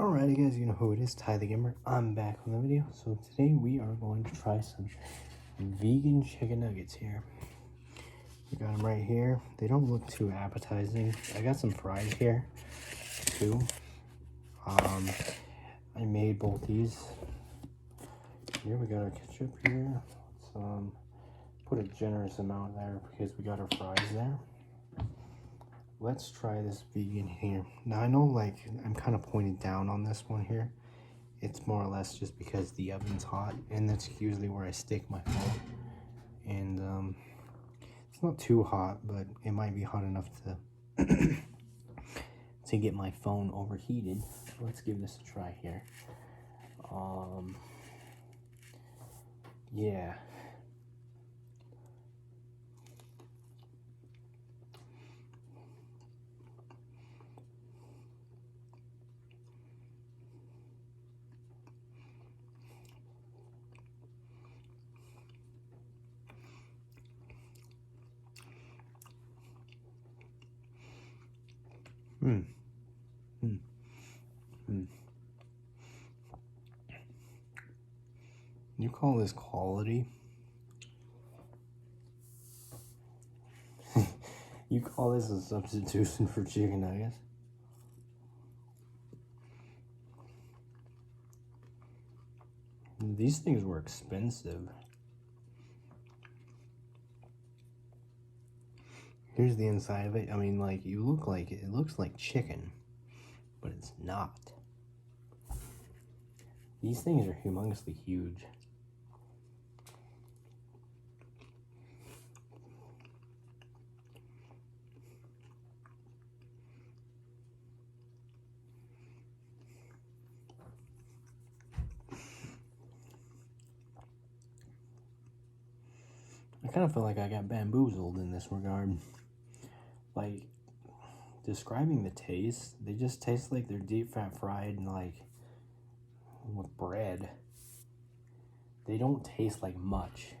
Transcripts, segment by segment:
Alrighty guys, you know who it is, Ty the Gamer. I'm back with a video. So today we are going to try some vegan chicken nuggets here. We got them right here. They don't look too appetizing. I got some fries here too. I made both these. Here we got our ketchup here. Let's put a generous amount there because we got our fries there. Let's try this vegan here. Now I know like I'm kind of pointed down on this one here. It's more or less just because the oven's hot, and that's usually where I stick my phone. And it's not too hot, but it might be hot enough to to get my phone overheated. So let's give this a try here. Yeah. You call this quality? You call this a substitution for chicken nuggets? These things were expensive. Here's the inside of it. I mean, like, it looks like chicken, but it's not. These things are humongously huge. I kind of feel like I got bamboozled in this regard. Like, describing the taste, they just taste like they're deep fat fried and like with bread. They don't taste like much.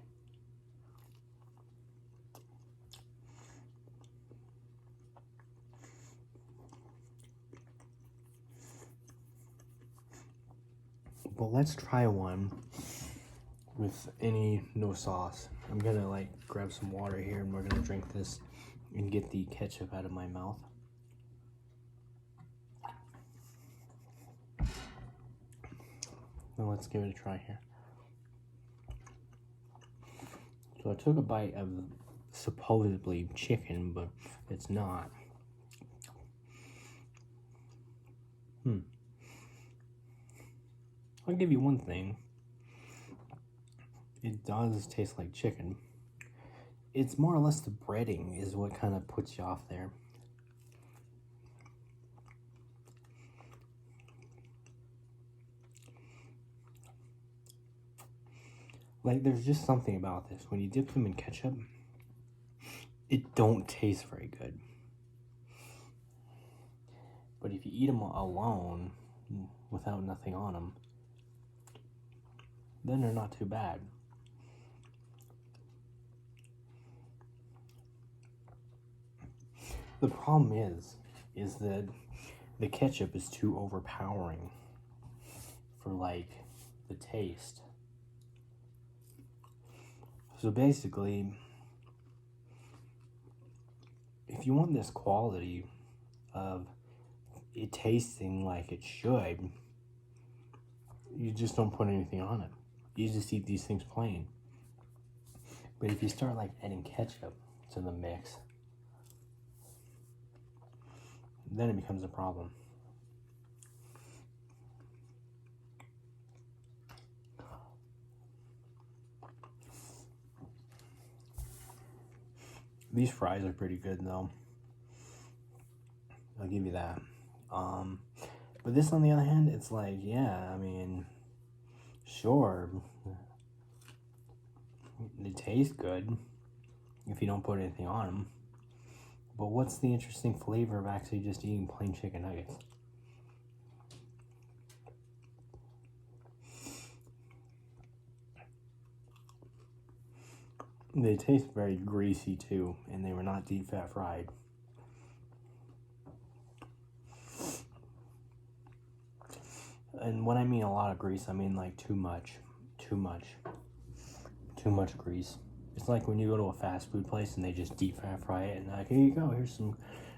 But let's try one with no sauce. I'm gonna like grab some water here and we're gonna drink this and get the ketchup out of my mouth. Now let's give it a try here. So I took a bite of supposedly chicken, but it's not. I'll give you one thing. It does taste like chicken. It's more or less the breading is what kind of puts you off there. Like, there's just something about this. When you dip them in ketchup, it don't taste very good. But if you eat them alone, without nothing on them, then they're not too bad. The problem is that the ketchup is too overpowering for like the taste. So basically, if you want this quality of it tasting like it should, you just don't put anything on it. You just eat these things plain. But if you start like adding ketchup to the mix, then it becomes a problem. These fries are pretty good though. I'll give you that. But this on the other hand, it's like, yeah, I mean, sure, they taste good if you don't put anything on them. But what's the interesting flavor of actually just eating plain chicken nuggets? They taste very greasy too, and they were not deep fat fried. And when I mean a lot of grease, I mean like too much grease. It's like when you go to a fast food place and they just deep fry it and like, here you go, here's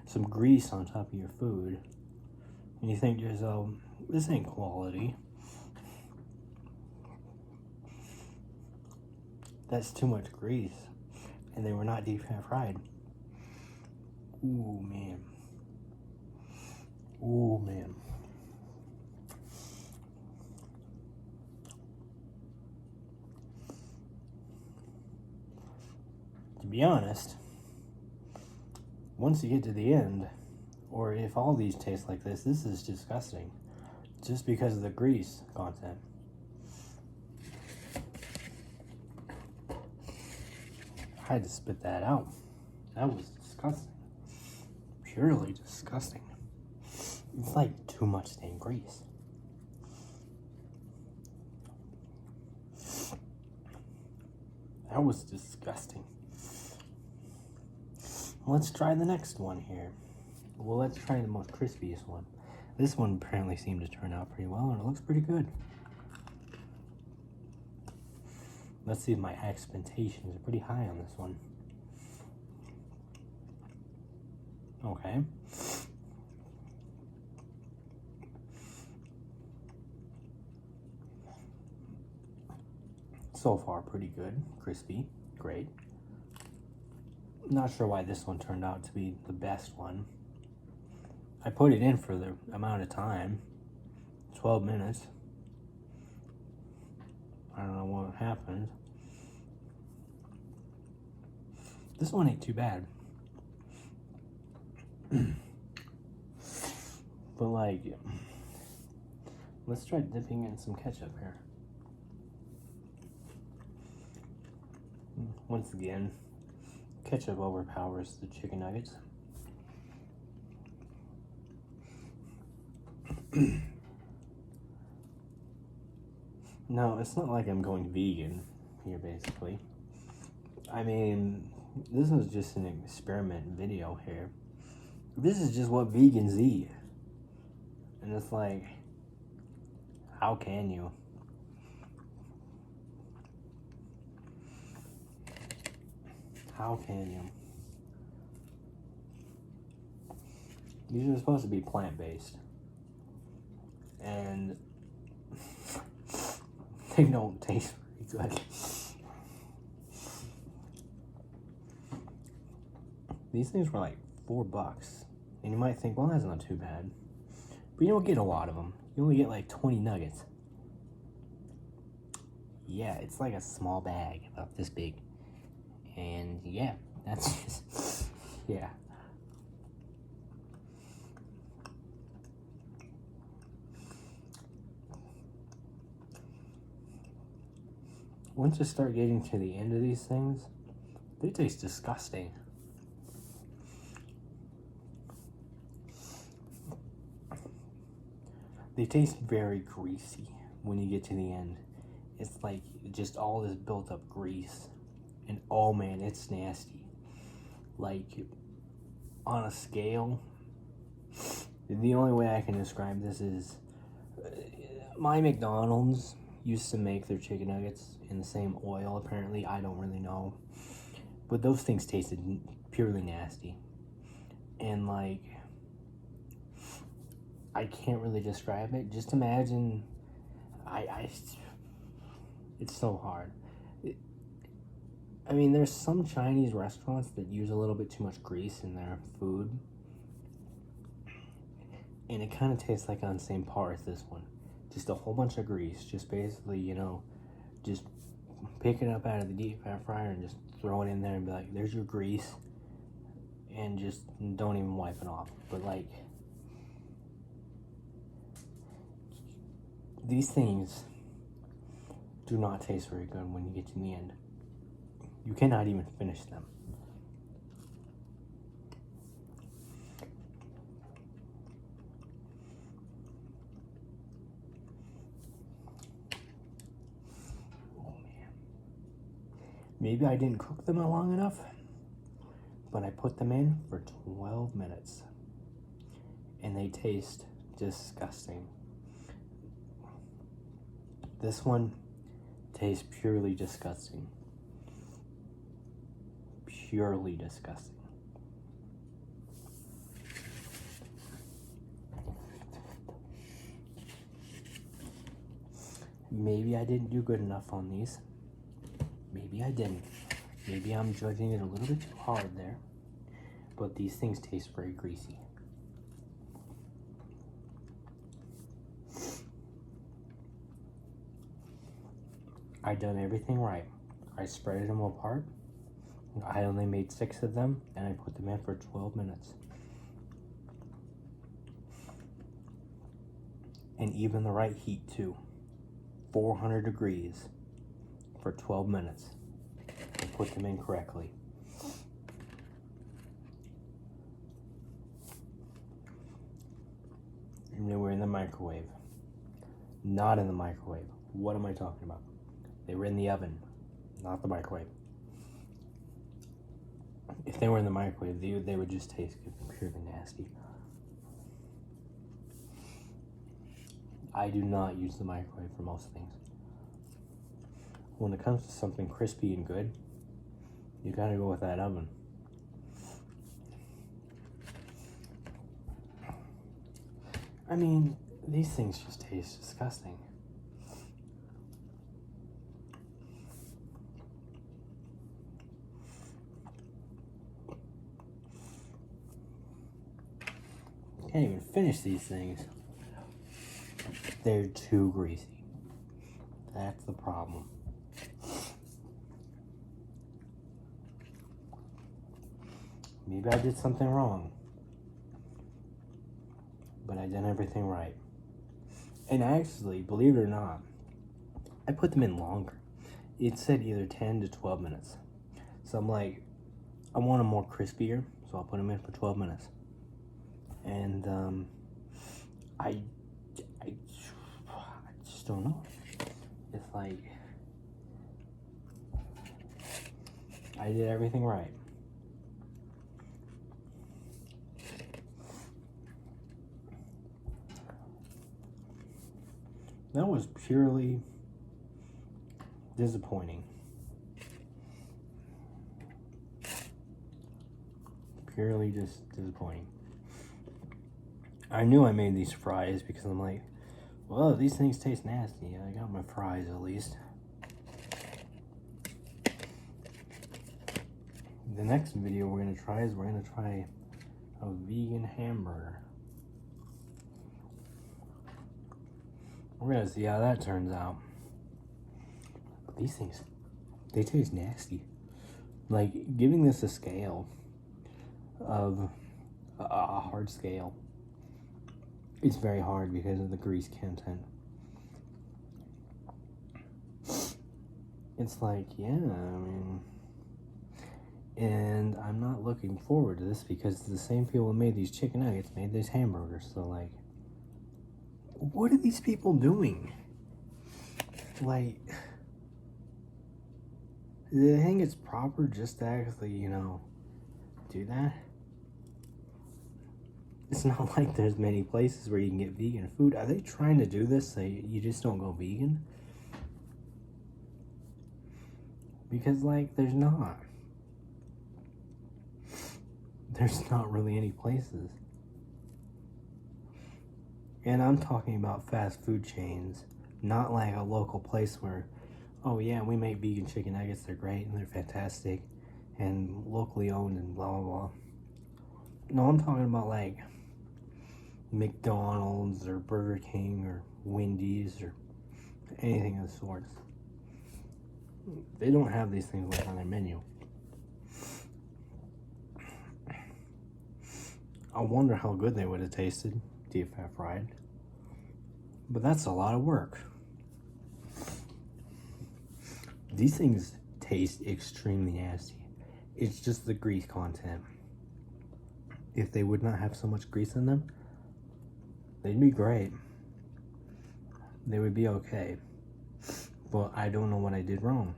some grease on top of your food. And you think to yourself, this ain't quality. That's too much grease. And they were not deep fried. Ooh, man. Ooh, man. To be honest, once you get to the end, or if all these taste like this is disgusting. Just because of the grease content. I had to spit that out. That was disgusting. Purely disgusting. It's like too much dang grease. That was disgusting. Let's try the next one here. Well, let's try the most crispiest one. This one apparently seemed to turn out pretty well, and it looks pretty good. Let's see if my expectations are pretty high on this one. Okay. So far, pretty good. Crispy. Great. Not sure why this one turned out to be the best one. I put it in for the amount of time. 12 minutes. I don't know what happened. This one ain't too bad. But like, let's try dipping in some ketchup here. Once again, ketchup overpowers the chicken nuggets. No, it's not like I'm going vegan here, basically. I mean, this was just an experiment video here. This is just what vegans eat. And it's like, how can you? How can you? These are supposed to be plant-based. And they don't taste very good. These things were like $4. And you might think, well, that's not too bad. But you don't get a lot of them. You only get like 20 nuggets. Yeah, it's like a small bag, about this big. And yeah, that's just, yeah. Once you start getting to the end of these things, they taste disgusting. They taste very greasy when you get to the end. It's like just all this built up grease. And oh man, it's nasty. Like, on a scale, the only way I can describe this is, my McDonald's used to make their chicken nuggets in the same oil, apparently. I don't really know. But those things tasted purely nasty. And like, I can't really describe it. Just imagine, it's so hard. I mean, there's some Chinese restaurants that use a little bit too much grease in their food. And it kind of tastes like on the same par as this one. Just a whole bunch of grease. Just basically, you know, just pick it up out of the deep fat fryer and just throw it in there and be like, there's your grease. And just don't even wipe it off. But like, these things do not taste very good when you get to the end. You cannot even finish them. Oh man. Maybe I didn't cook them long enough, but I put them in for 12 minutes. And they taste disgusting. This one tastes purely disgusting. Purely disgusting. Maybe I didn't do good enough on these. Maybe I didn't. Maybe I'm judging it a little bit too hard there. But these things taste very greasy. I done everything right. I spread them apart. I only made 6 of them, and I put them in for 12 minutes. And even the right heat too. 400 degrees for 12 minutes. I put them in correctly. And they were in the microwave. Not in the microwave. What am I talking about? They were in the oven, not the microwave. If they were in the microwave, they would just taste purely nasty. I do not use the microwave for most things. When it comes to something crispy and good, you gotta go with that oven. I mean, these things just taste disgusting. Can't even finish these things. They're too greasy. That's the problem. Maybe I did something wrong. But I did everything right. And actually, believe it or not, I put them in longer. It said either 10 to 12 minutes. So I'm like, I want them more crispier, so I'll put them in for 12 minutes. And I just don't know. It's like I did everything right. That was purely disappointing. Purely just disappointing. I knew I made these fries because I'm like, well, these things taste nasty. I got my fries at least. The next video we're gonna try a vegan hamburger. We're gonna see how that turns out. But these things, they taste nasty. Like, giving this a scale of a hard scale, it's very hard because of the grease content. It's like, yeah, I mean, and I'm not looking forward to this because the same people who made these chicken nuggets made these hamburgers. So, like, what are these people doing? Like, do they think it's proper just to actually, you know, do that? It's not like there's many places where you can get vegan food. Are they trying to do this so you just don't go vegan? Because, like, there's not. There's not really any places. And I'm talking about fast food chains, not like a local place where, oh yeah, we make vegan chicken nuggets, they're great and they're fantastic and locally owned and blah blah blah. No, I'm talking about like McDonald's or Burger King or Wendy's or anything of the sorts. They don't have these things like on their menu. I wonder how good they would have tasted deep fat fried. But that's a lot of work. These things taste extremely nasty. It's just the grease content. If they would not have so much grease in them, they'd be great. They would be okay. But I don't know what I did wrong.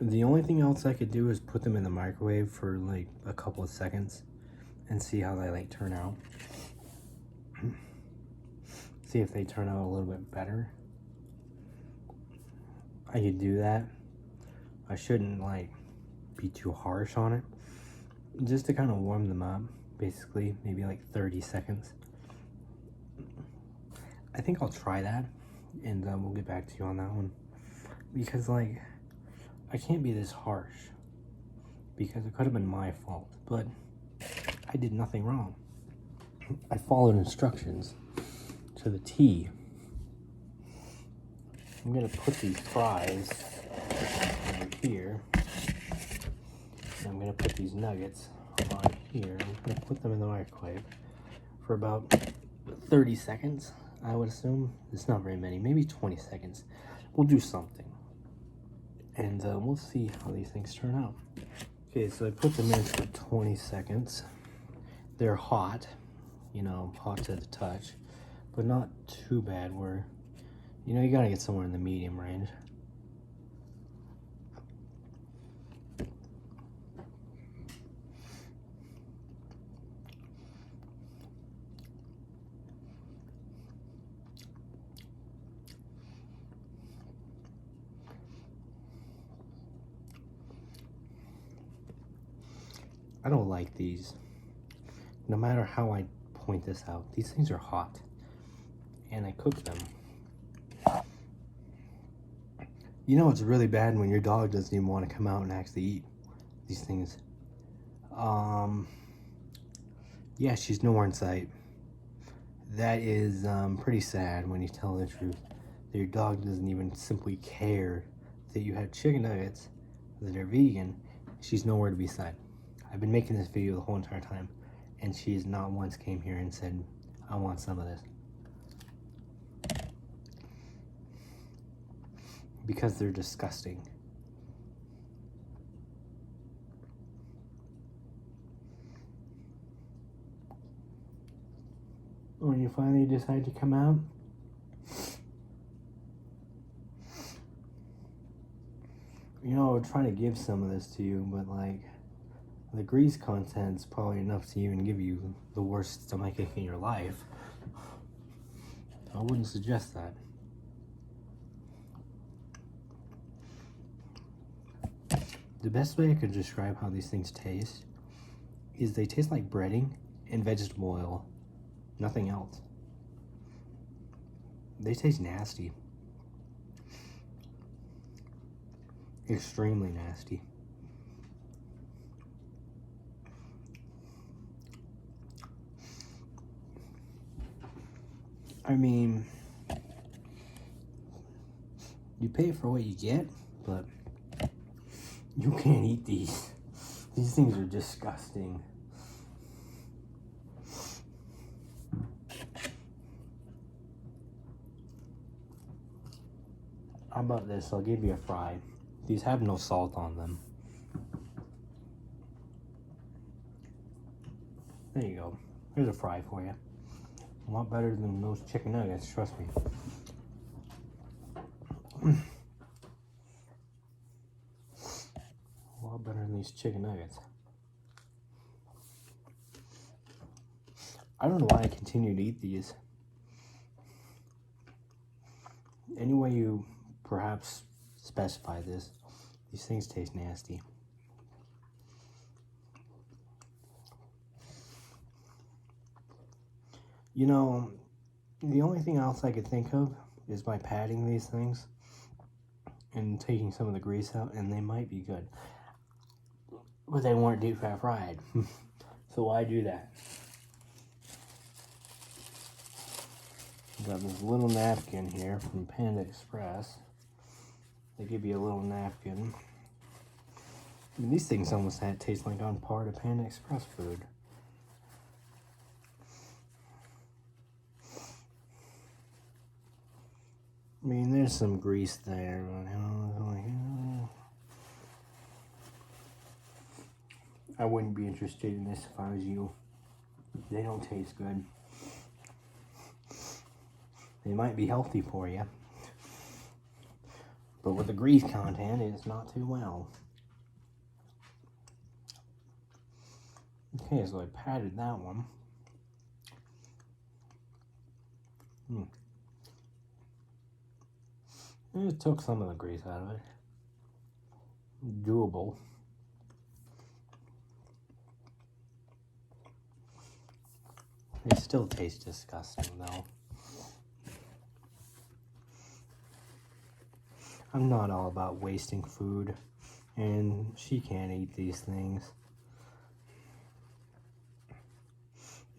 The only thing else I could do is put them in the microwave for like a couple of seconds and see how they like turn out. See if they turn out a little bit better. I could do that. I shouldn't like be too harsh on it. Just to kind of warm them up, basically, maybe like 30 seconds. I think I'll try that, and we'll get back to you on that one. Because like, I can't be this harsh, because it could have been my fault, but I did nothing wrong. I followed instructions to the T. I'm gonna put these fries over here. And I'm gonna put these nuggets on here. I'm gonna put them in the microwave for about 30 seconds, I would assume. It's not very many, maybe 20 seconds. We'll do something. And we'll see how these things turn out. Okay, so I put them in for 20 seconds. They're hot, you know, hot to the touch, but not too bad where, you know, you gotta get somewhere in the medium range. I don't like these. No matter how I point this out, these things are hot. And I cook them. You know it's really bad when your dog doesn't even want to come out and actually eat these things. Yeah, she's nowhere in sight. That is pretty sad when you tell the truth. That your dog doesn't even simply care that you have chicken nuggets that are vegan. She's nowhere to be seen. I've been making this video the whole entire time, and she has not once came here and said, I want some of this. Because they're disgusting. When you finally decide to come out, you know, I would try to give some of this to you, but like, the grease content's probably enough to even give you the worst stomachache in your life. I wouldn't suggest that. The best way I could describe how these things taste is they taste like breading and vegetable oil. Nothing else. They taste nasty. Extremely nasty. I mean, you pay for what you get, but you can't eat these. These things are disgusting. How about this? I'll give you a fry. These have no salt on them. There you go. Here's a fry for you. A lot better than those chicken nuggets, trust me. A lot better than these chicken nuggets. I don't know why I continue to eat these. Any way you perhaps specify this, these things taste nasty. You know, the only thing else I could think of is by patting these things and taking some of the grease out, and they might be good. But they weren't deep fat fried. So why do that? Got this little napkin here from Panda Express. They give you a little napkin. I mean, these things almost taste like on par to Panda Express food. I mean, there's some grease there, but I wouldn't be interested in this if I was you. They don't taste good. They might be healthy for you, but with the grease content, it's not too well. Okay, so I patted that one. It took some of the grease out of it. Doable. They still taste disgusting though. I'm not all about wasting food, and she can't eat these things.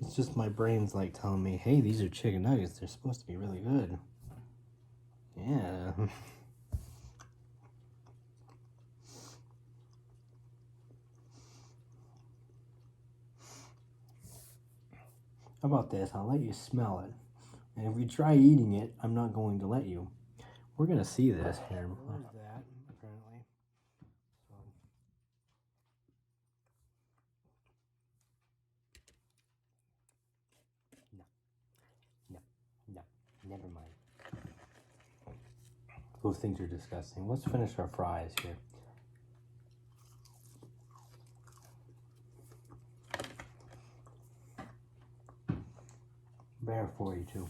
It's just my brain's like telling me, hey, these are chicken nuggets. They're supposed to be really good. Yeah. How about this? I'll let you smell it. And if you try eating it, I'm not going to let you. We're going to see this here. Where's that, apparently? So. No, never mind. Those things are disgusting. Let's finish our fries here. Bear 42.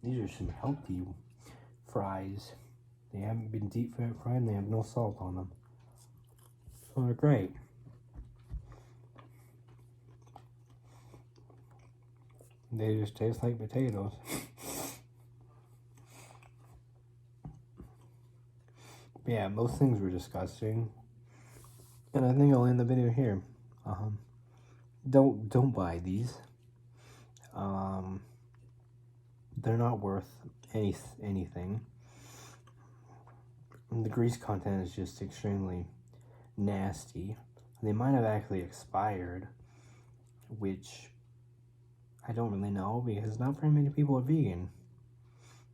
These are some healthy fries. They haven't been deep fried and they have no salt on them. So they're great. They just taste like potatoes. Yeah, most things were disgusting. And I think I'll end the video here. Don't buy these. They're not worth anything. And the grease content is just extremely nasty. They might have actually expired, which I don't really know because not very many people are vegan.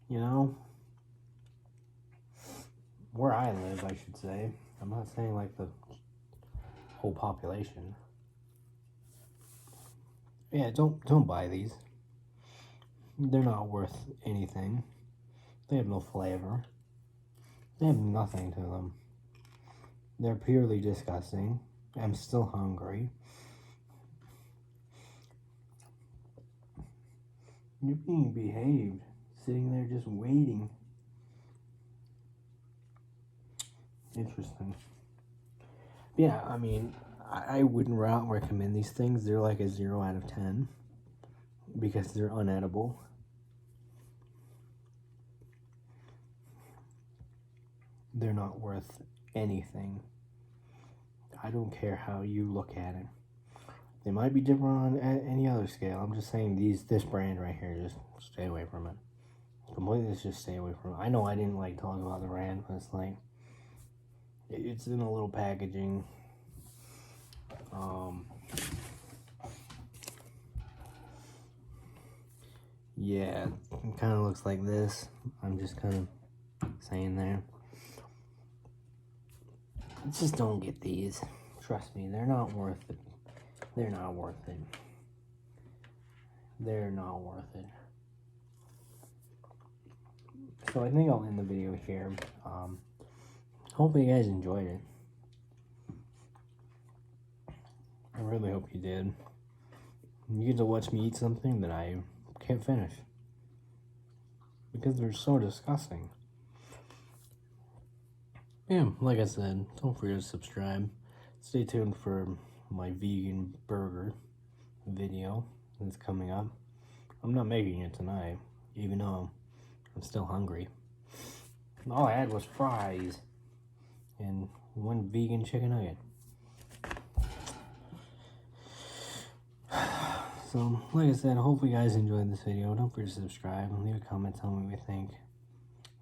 You know? Where I live, I should say. I'm not saying like the whole population. Yeah, don't buy these. They're not worth anything. They have no flavor. They have nothing to them. They're purely disgusting. I'm still hungry. You're being behaved. Sitting there just waiting. Interesting. Yeah, I mean, I wouldn't recommend these things. They're like a 0 out of 10 because they're unedible. They're not worth anything. I don't care how you look at it. They might be different on any other scale. I'm just saying this brand right here, just stay away from it. Completely just stay away from it. I know I didn't like talking about the brand, but it's like, it's in a little packaging. Yeah, it kind of looks like this. I'm just kind of saying there. Just don't get these. Trust me, they're not worth it. They're not worth it. They're not worth it. So I think I'll end the video here. Hopefully you guys enjoyed it. I really hope you did. You get to watch me eat something that I can't finish. Because they're so disgusting. Yeah, like I said, don't forget to subscribe. Stay tuned for my vegan burger video that's coming up. I'm not making it tonight, even though I'm still hungry. All I had was fries and one vegan chicken nugget. So, like I said, hopefully you guys enjoyed this video. Don't forget to subscribe and leave a comment telling me what you think.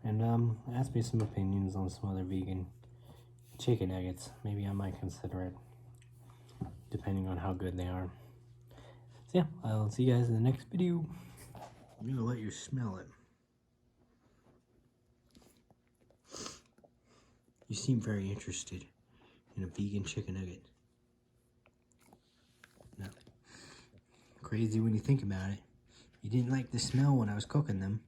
And ask me some opinions on some other vegan chicken nuggets. Maybe I might consider it, depending on how good they are. So yeah, I'll see you guys in the next video. I'm gonna let you smell it. You seem very interested in a vegan chicken nugget. No. Crazy when you think about it. You didn't like the smell when I was cooking them.